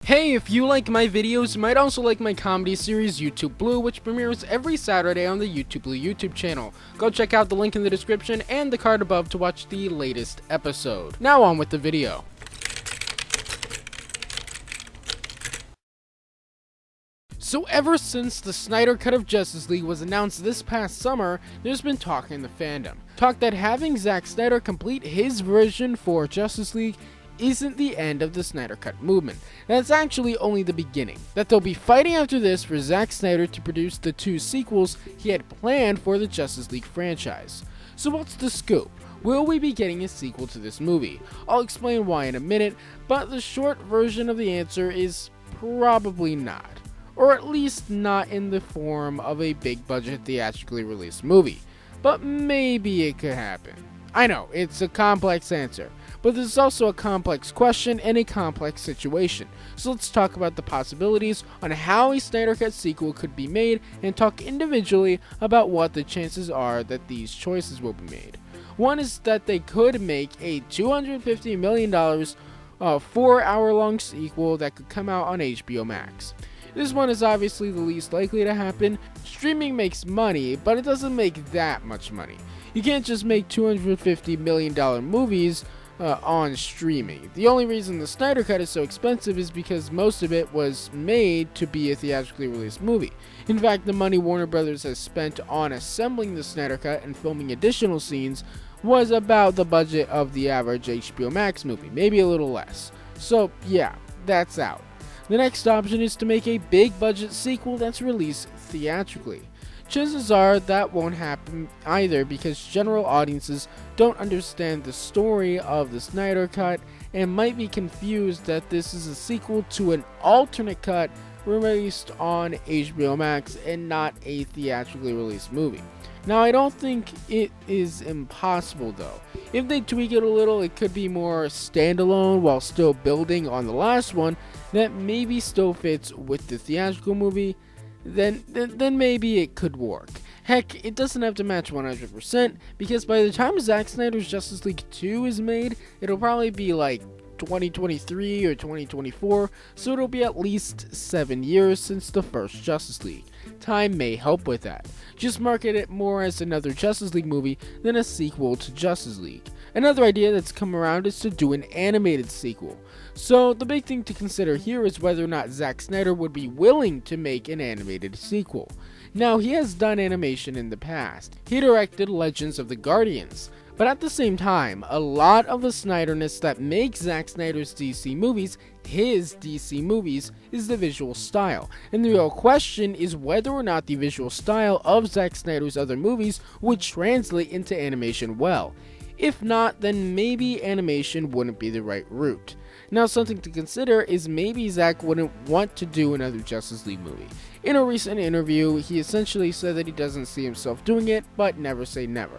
Hey, if you like my videos, you might also like my comedy series YouTube Blue, which premieres every Saturday on the YouTube Blue YouTube channel. Go check out the link in the description and the card above to watch the latest episode. Now on with the video. So ever since the Snyder Cut of Justice League was announced this past summer, there's been talk in the fandom. Talk that having Zack Snyder complete his version for Justice League isn't the end of the Snyder Cut movement. That's actually only the beginning. That they'll be fighting after this for Zack Snyder to produce the 2 sequels he had planned for the Justice League franchise. So what's the scoop? Will we be getting a sequel to this movie? I'll explain why in a minute, but the short version of the answer is probably not. Or at least not in the form of a big budget theatrically released movie. But maybe it could happen. I know, it's a complex answer, but this is also a complex question and a complex situation. So let's talk about the possibilities on how a Snyder Cut sequel could be made and talk individually about what the chances are that these choices will be made. One is that they could make a $250 million 4-hour-long sequel that could come out on HBO Max. This one is obviously the least likely to happen. Streaming makes money, but it doesn't make that much money. You can't just make $250 million movies on streaming. The only reason the Snyder Cut is so expensive is because most of it was made to be a theatrically released movie. In fact, the money Warner Brothers has spent on assembling the Snyder Cut and filming additional scenes was about the budget of the average HBO Max movie, maybe a little less. So yeah, that's out. The next option is to make a big budget sequel that's released theatrically. Chances are that won't happen either because general audiences don't understand the story of the Snyder Cut and might be confused that this is a sequel to an alternate cut released on HBO Max and not a theatrically released movie. Now, I don't think it is impossible though. If they tweak it a little, it could be more standalone while still building on the last one that maybe still fits with the theatrical movie. Then maybe it could work. Heck, it doesn't have to match 100% because by the time Zack Snyder's Justice League 2 is made, it'll probably be like 2023 or 2024, so it'll be at least 7 years since the first Justice League. Time may help with that. Just market it more as another Justice League movie than a sequel to Justice League. Another idea that's come around is to do an animated sequel. So the big thing to consider here is whether or not Zack Snyder would be willing to make an animated sequel. Now, he has done animation in the past. He directed Legends of the Guardians. But at the same time, a lot of the Snyderness that makes Zack Snyder's DC movies his DC movies is the visual style. And the real question is whether or not the visual style of Zack Snyder's other movies would translate into animation well. If not, then maybe animation wouldn't be the right route. Now, something to consider is maybe Zack wouldn't want to do another Justice League movie. In a recent interview, he essentially said that he doesn't see himself doing it, but never say never.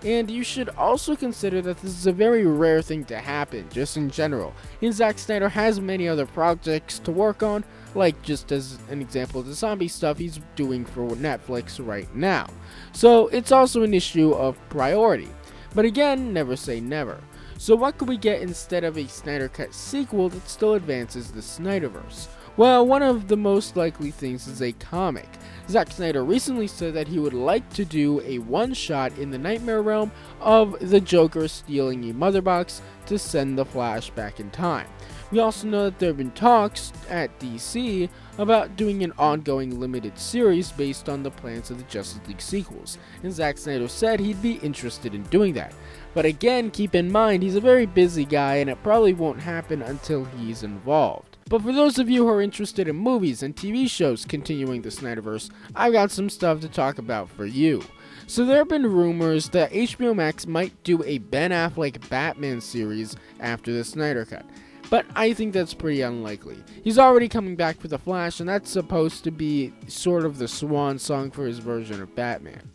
And you should also consider that this is a very rare thing to happen, just in general. And Zack Snyder has many other projects to work on, like just as an example, the zombie stuff he's doing for Netflix right now. So it's also an issue of priority. But again, never say never. So what could we get instead of a Snyder Cut sequel that still advances the Snyderverse? Well, one of the most likely things is a comic. Zack Snyder recently said that he would like to do a one-shot in the Nightmare Realm of the Joker stealing a mother box to send the Flash back in time. We also know that there have been talks at DC about doing an ongoing limited series based on the plans of the Justice League sequels, and Zack Snyder said he'd be interested in doing that. But again, keep in mind, he's a very busy guy and it probably won't happen until he's involved. But for those of you who are interested in movies and TV shows continuing the Snyderverse, I've got some stuff to talk about for you. So there have been rumors that HBO Max might do a Ben Affleck Batman series after the Snyder Cut. But I think that's pretty unlikely. He's already coming back for The Flash, and that's supposed to be sort of the swan song for his version of Batman.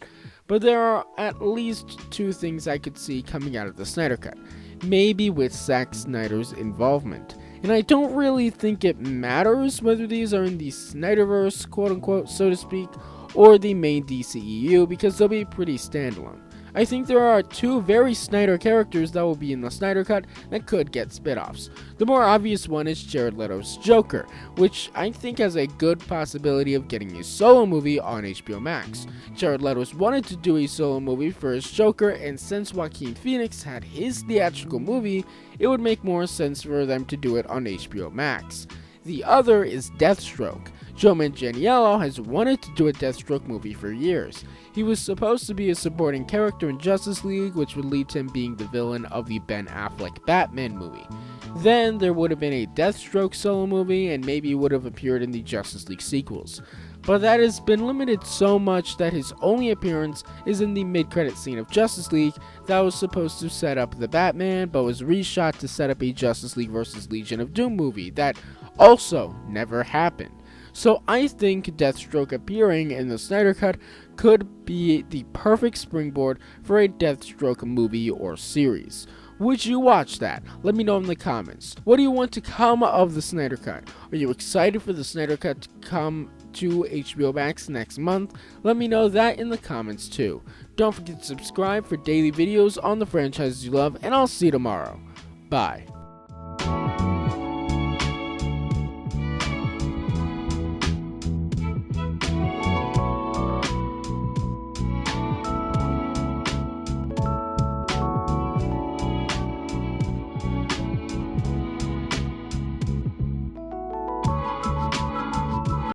But there are at least 2 things I could see coming out of the Snyder Cut, maybe with Zack Snyder's involvement. And I don't really think it matters whether these are in the Snyderverse, quote unquote, so to speak, or the main DCEU, because they'll be pretty standalone. I think there are two very Snyder characters that will be in the Snyder Cut that could get spin-offs. The more obvious one is Jared Leto's Joker, which I think has a good possibility of getting a solo movie on HBO Max. Jared Leto's wanted to do a solo movie for his Joker, and since Joaquin Phoenix had his theatrical movie, it would make more sense for them to do it on HBO Max. The other is Deathstroke. Joe Manganiello has wanted to do a Deathstroke movie for years. He was supposed to be a supporting character in Justice League, which would lead to him being the villain of the Ben Affleck Batman movie. Then there would have been a Deathstroke solo movie, and maybe he would have appeared in the Justice League sequels. But that has been limited so much that his only appearance is in the mid-credit scene of Justice League that was supposed to set up the Batman, but was reshot to set up a Justice League vs. Legion of Doom movie that also never happened. So I think Deathstroke appearing in the Snyder Cut could be the perfect springboard for a Deathstroke movie or series. Would you watch that? Let me know in the comments. What do you want to come of the Snyder Cut? Are you excited for the Snyder Cut to come to HBO Max next month? Let me know that in the comments too. Don't forget to subscribe for daily videos on the franchises you love, and I'll see you tomorrow. Bye.